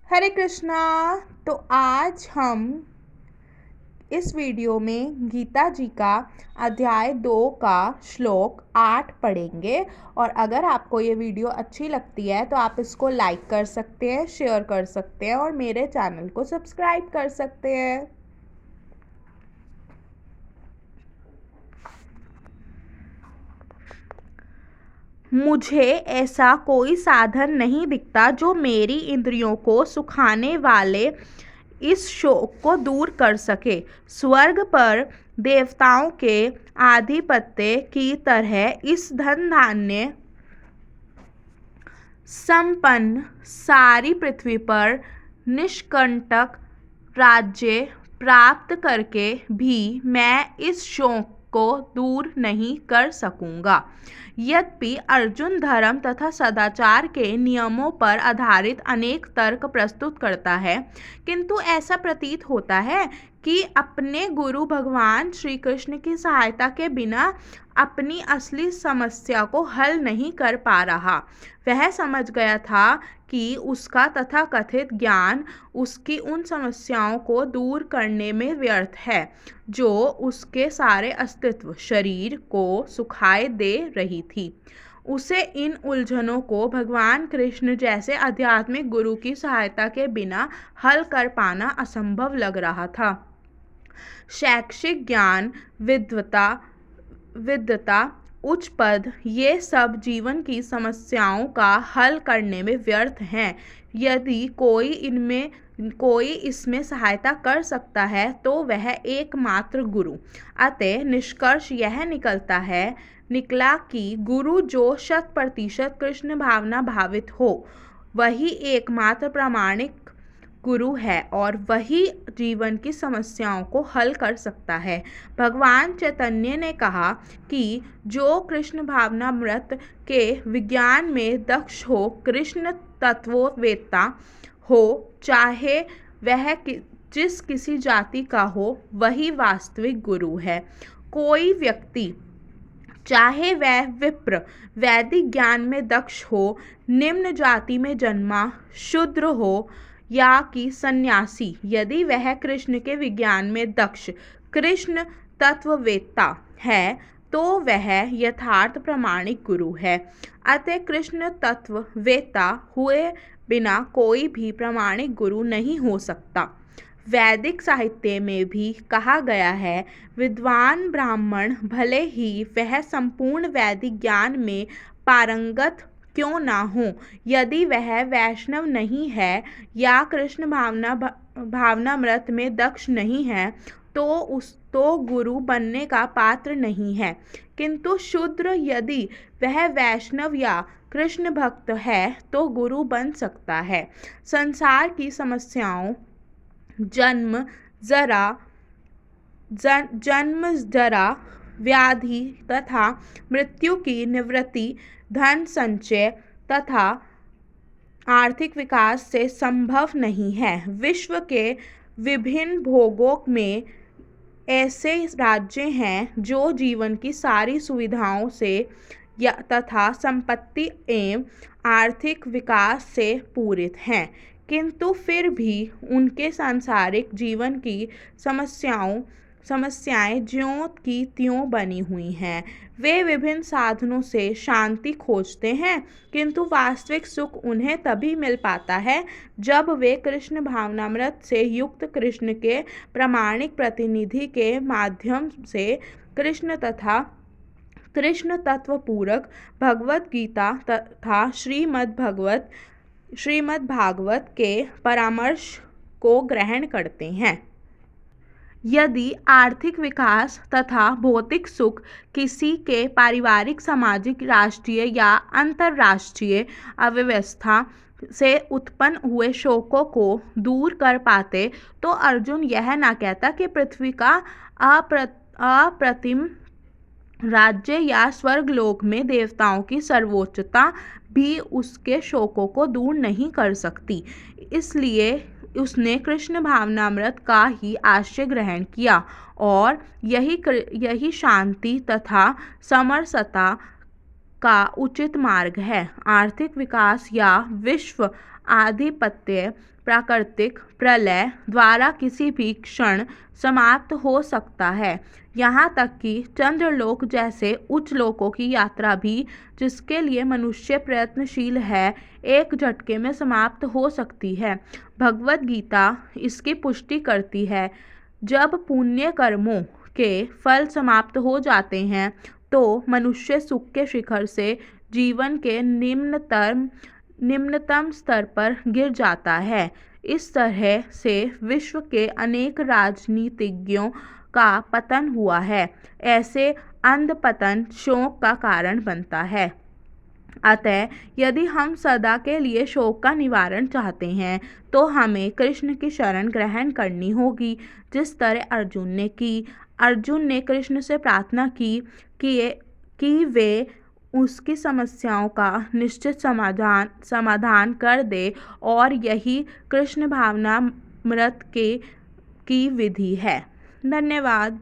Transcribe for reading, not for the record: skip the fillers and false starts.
हरे कृष्णा। तो आज हम इस वीडियो में गीता जी का अध्याय 2 का श्लोक 8 पढ़ेंगे। और अगर आपको ये वीडियो अच्छी लगती है तो आप इसको लाइक कर सकते हैं, शेयर कर सकते हैं और मेरे चैनल को सब्सक्राइब कर सकते हैं। मुझे ऐसा कोई साधन नहीं दिखता जो मेरी इंद्रियों को सुखाने वाले इस शोक को दूर कर सके। स्वर्ग पर देवताओं के आधिपत्य की तरह इस धन धान्य संपन्न सारी पृथ्वी पर निष्कंटक राज्य प्राप्त करके भी मैं इस शोक को दूर नहीं कर सकूंगा। यद्यपि अर्जुन धर्म तथा सदाचार के नियमों पर आधारित अनेक तर्क प्रस्तुत करता है, किंतु ऐसा प्रतीत होता है कि अपने गुरु भगवान श्री कृष्ण की सहायता के बिना अपनी असली समस्या को हल नहीं कर पा रहा। वह समझ गया था कि उसका तथाकथित ज्ञान उसकी उन समस्याओं को दूर करने में व्यर्थ है जो उसके सारे अस्तित्व शरीर को सुखाए दे रही थी। उसे इन उलझनों को भगवान कृष्ण जैसे आध्यात्मिक गुरु की सहायता के बिना हल कर पाना असंभव लग रहा था। शैक्षिक ज्ञान, विद्वता, उच्च पद, ये सब जीवन की समस्याओं का हल करने में व्यर्थ हैं। यदि कोई इसमें सहायता कर सकता है तो वह एकमात्र गुरु। अतः निष्कर्ष यह निकला कि गुरु जो 100% कृष्ण भावना भावित हो वही एकमात्र प्रामाणिक गुरु है और वही जीवन की समस्याओं को हल कर सकता है। भगवान चैतन्य ने कहा कि जो कृष्ण भावनामृत के विज्ञान में दक्ष हो, कृष्ण तत्ववेत्ता हो, चाहे वह जिस किसी जाति का हो, वही वास्तविक गुरु है। कोई व्यक्ति, चाहे वह विप्र, वैदिक ज्ञान में दक्ष हो, निम्न जाति में जन्मा शूद्र हो या कि सन्यासी, यदि वह कृष्ण के विज्ञान में दक्ष कृष्ण तत्ववेत्ता है तो वह यथार्थ प्रामाणिक गुरु है। अतः कृष्ण तत्ववेत्ता हुए बिना कोई भी प्रामाणिक गुरु नहीं हो सकता। वैदिक साहित्य में भी कहा गया है, विद्वान ब्राह्मण भले ही वह संपूर्ण वैदिक ज्ञान में पारंगत क्यों ना हो, यदि वह वैष्णव नहीं है या कृष्ण भावनामृत में दक्ष नहीं है तो गुरु बनने का पात्र नहीं है। किंतु शूद्र, यदि वह वैष्णव या कृष्ण भक्त है तो गुरु बन सकता है। संसार की समस्याओं, जन्म जरा, व्याधि तथा मृत्यु की निवृत्ति धन संचय तथा आर्थिक विकास से संभव नहीं है। विश्व के विभिन्न भोगों में ऐसे राज्य हैं जो जीवन की सारी सुविधाओं से तथा संपत्ति एवं आर्थिक विकास से पूरित हैं, किंतु फिर भी उनके सांसारिक जीवन की समस्याएं ज्यों की त्यों बनी हुई हैं। वे विभिन्न साधनों से शांति खोजते हैं, किंतु वास्तविक सुख उन्हें तभी मिल पाता है जब वे कृष्ण भावनामृत से युक्त कृष्ण के प्रामाणिक प्रतिनिधि के माध्यम से कृष्ण तत्व पूरक भगवत गीता तथा श्रीमद् भागवत के परामर्श को ग्रहण करते हैं। यदि आर्थिक विकास तथा भौतिक सुख किसी के पारिवारिक, सामाजिक, राष्ट्रीय या अंतर्राष्ट्रीय अव्यवस्था से उत्पन्न हुए शोकों को दूर कर पाते तो अर्जुन यह ना कहता कि पृथ्वी का अप्रतिम राज्य या स्वर्गलोक में देवताओं की सर्वोच्चता भी उसके शोकों को दूर नहीं कर सकती। इसलिए उसने कृष्ण भावनामृत का ही आश्रय ग्रहण किया और यही शांति तथा समरसता का उचित मार्ग है। आर्थिक विकास या विश्व आधिपत्य प्राकृतिक प्रलय द्वारा किसी भी क्षण समाप्त हो सकता है। यहाँ तक कि चंद्रलोक जैसे उच्च लोकों की यात्रा भी, जिसके लिए मनुष्य प्रयत्नशील है, एक झटके में समाप्त हो सकती है। भगवद गीता इसकी पुष्टि करती है। जब पुण्य कर्मों के फल समाप्त हो जाते हैं तो मनुष्य सुख के शिखर से जीवन के निम्नतम स्तर पर गिर जाता है। इस तरह से विश्व के अनेक राजनीतिज्ञों का पतन हुआ है। ऐसे अंधपतन शोक का कारण बनता है। अतः यदि हम सदा के लिए शोक का निवारण चाहते हैं तो हमें कृष्ण की शरण ग्रहण करनी होगी, जिस तरह अर्जुन ने की। अर्जुन ने कृष्ण से प्रार्थना की कि वे उसकी समस्याओं का निश्चित समाधान कर दे, और यही कृष्ण भावनामृत की विधि है। धन्यवाद।